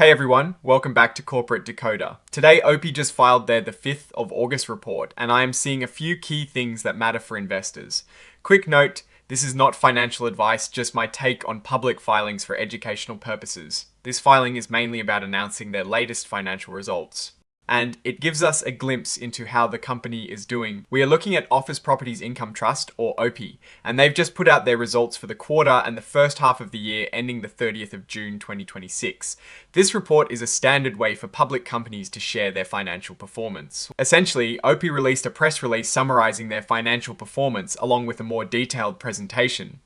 Hey everyone, welcome back to Corporate Decoder. Today, O.P.I just filed their 5th of August report, and I am seeing a few key things that matter for investors. Quick note, this is not financial advice, just my take on public filings for educational purposes. This filing is mainly about announcing their latest financial results. And it gives us a glimpse into how the company is doing. We are looking at Office Properties Income Trust, or O.P.I, and they've just put out their results for the quarter and the first half of the year ending the 30th of June 2026. This report is a standard way for public companies to share their financial performance. Essentially, O.P.I released a press release summarizing their financial performance along with a more detailed presentation.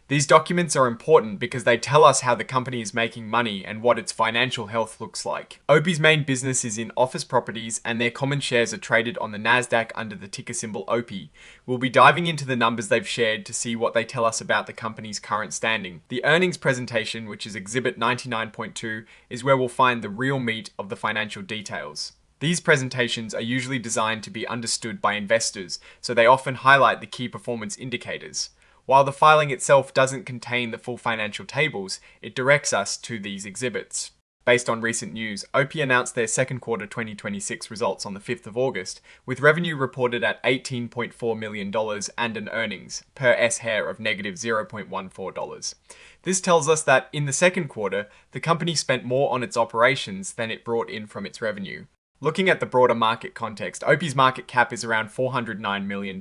These documents are important because they tell us how the company is making money and what its financial health looks like. O.P.I's main business is in office properties and their common shares are traded on the Nasdaq under the ticker symbol O.P.I. We'll be diving into the numbers they've shared to see what they tell us about the company's current standing. The earnings presentation, which is Exhibit 99.2, is where we'll find the real meat of the financial details. These presentations are usually designed to be understood by investors, so they often highlight the key performance indicators. While the filing itself doesn't contain the full financial tables, it directs us to these exhibits. Based on recent news, O.P.I announced their second quarter 2026 results on the 5th of August, with revenue reported at $18.4 million and an earnings per S-share of negative $0.14. This tells us that in the second quarter, the company spent more on its operations than it brought in from its revenue. Looking at the broader market context, O.P.I's market cap is around $409 million,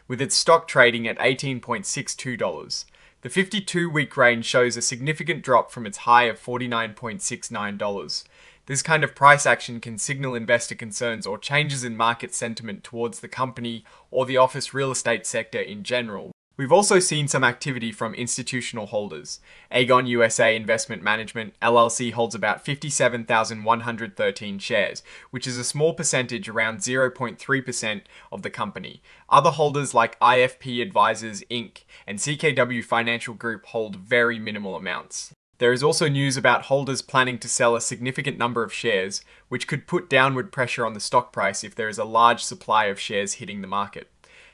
with its stock trading at $18.62. The 52-week range shows a significant drop from its high of $49.69. This kind of price action can signal investor concerns or changes in market sentiment towards the company or the office real estate sector in general. We've also seen some activity from institutional holders. Aegon USA Investment Management LLC holds about 57,113 shares, which is a small percentage, around 0.3% of the company. Other holders like IFP Advisors Inc. and CKW Financial Group hold very minimal amounts. There is also news about holders planning to sell a significant number of shares, which could put downward pressure on the stock price if there is a large supply of shares hitting the market.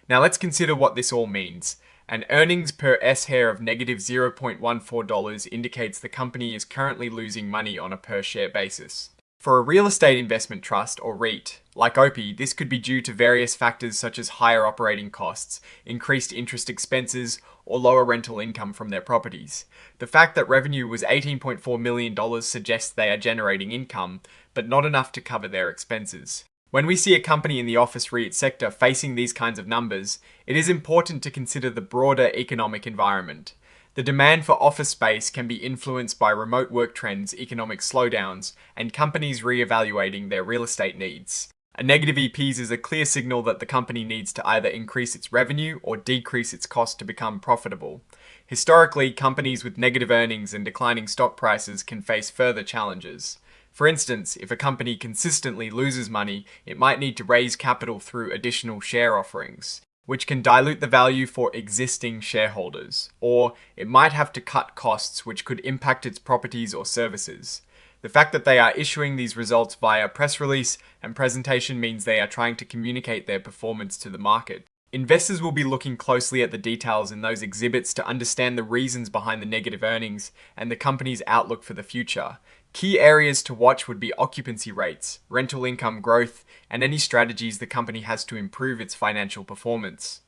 Now let's consider what this all means. An earnings per S-share of negative $0.14 indicates the company is currently losing money on a per share basis. For a real estate investment trust, or REIT, like O.P.I, this could be due to various factors such as higher operating costs, increased interest expenses, or lower rental income from their properties. The fact that revenue was $18.4 million suggests they are generating income, but not enough to cover their expenses. When we see a company in the office REIT sector facing these kinds of numbers, it is important to consider the broader economic environment. The demand for office space can be influenced by remote work trends, economic slowdowns, and companies re-evaluating their real estate needs. A negative EPS is a clear signal that the company needs to either increase its revenue or decrease its cost to become profitable. Historically, companies with negative earnings and declining stock prices can face further challenges. For instance, if a company consistently loses money, it might need to raise capital through additional share offerings, which can dilute the value for existing shareholders, or it might have to cut costs, which could impact its properties or services. The fact that they are issuing these results via press release and presentation means they are trying to communicate their performance to the market. Investors will be looking closely at the details in those exhibits to understand the reasons behind the negative earnings and the company's outlook for the future. Key areas to watch would be occupancy rates, rental income growth, and any strategies the company has to improve its financial performance.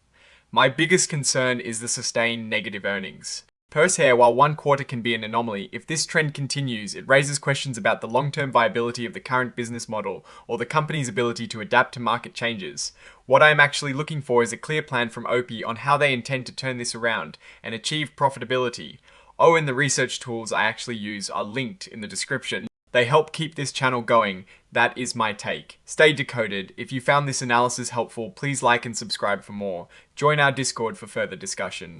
My biggest concern is the sustained negative earnings. Per share, while one quarter can be an anomaly, if this trend continues, it raises questions about the long-term viability of the current business model or the company's ability to adapt to market changes. What I am actually looking for is a clear plan from O.P.I on how they intend to turn this around and achieve profitability. Oh, and the research tools I actually use are linked in the description. They help keep this channel going. That is my take. Stay decoded. If you found this analysis helpful, please like and subscribe for more. Join our Discord for further discussion.